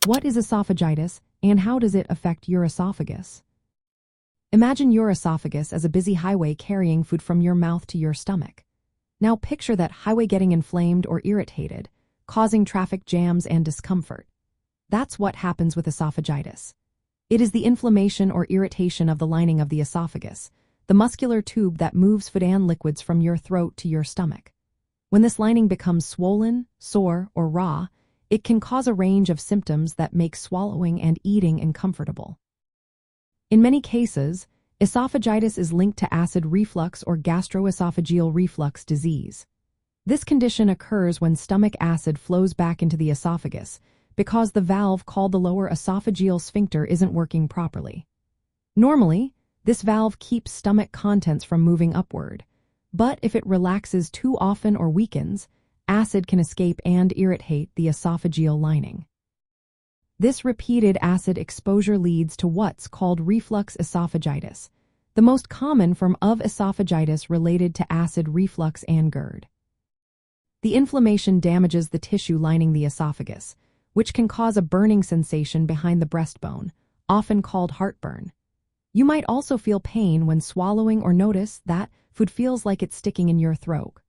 What is esophagitis, and how does it affect your esophagus? Imagine your esophagus as a busy highway carrying food from your mouth to your stomach. Now picture that highway getting inflamed or irritated, causing traffic jams and discomfort. That's what happens with esophagitis. It is the inflammation or irritation of the lining of the esophagus, the muscular tube that moves food and liquids from your throat to your stomach. When this lining becomes swollen, sore, or raw, it can cause a range of symptoms that make swallowing and eating uncomfortable. In many cases, esophagitis is linked to acid reflux or gastroesophageal reflux disease. This condition occurs when stomach acid flows back into the esophagus because the valve called the lower esophageal sphincter isn't working properly. Normally, this valve keeps stomach contents from moving upward, but if it relaxes too often or weakens, acid can escape and irritate the esophageal lining. This repeated acid exposure leads to what's called reflux esophagitis, the most common form of esophagitis related to acid reflux and GERD. The inflammation damages the tissue lining the esophagus, which can cause a burning sensation behind the breastbone, often called heartburn. You might also feel pain when swallowing or notice that food feels like it's sticking in your throat.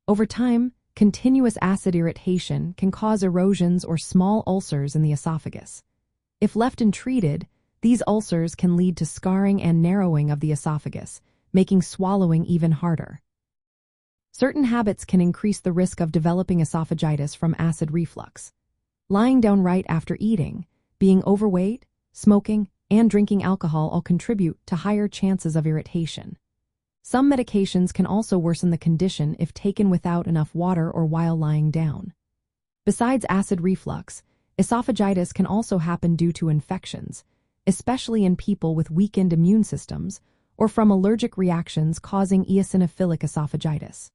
Over time, continuous acid irritation can cause erosions or small ulcers in the esophagus. If left untreated, these ulcers can lead to scarring and narrowing of the esophagus, making swallowing even harder. Certain habits can increase the risk of developing esophagitis from acid reflux. Lying down right after eating, being overweight, smoking, and drinking alcohol all contribute to higher chances of irritation. Some medications can also worsen the condition if taken without enough water or while lying down. Besides acid reflux, esophagitis can also happen due to infections, especially in people with weakened immune systems or from allergic reactions causing eosinophilic esophagitis.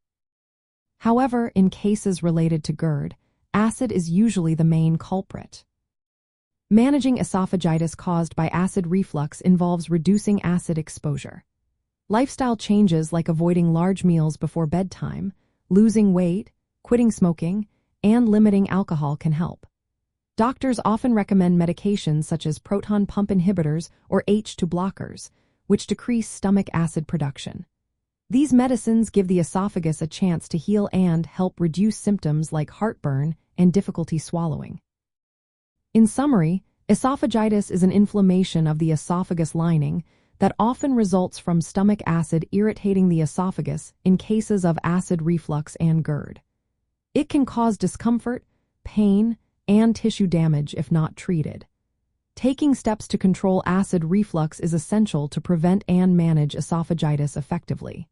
However, in cases related to GERD, acid is usually the main culprit. Managing esophagitis caused by acid reflux involves reducing acid exposure. Lifestyle changes like avoiding large meals before bedtime, losing weight, quitting smoking, and limiting alcohol can help. Doctors often recommend medications such as proton pump inhibitors or H2 blockers, which decrease stomach acid production. These medicines give the esophagus a chance to heal and help reduce symptoms like heartburn and difficulty swallowing. In summary, esophagitis is an inflammation of the esophagus lining that often results from stomach acid irritating the esophagus in cases of acid reflux and GERD. It can cause discomfort, pain, and tissue damage if not treated. Taking steps to control acid reflux is essential to prevent and manage esophagitis effectively.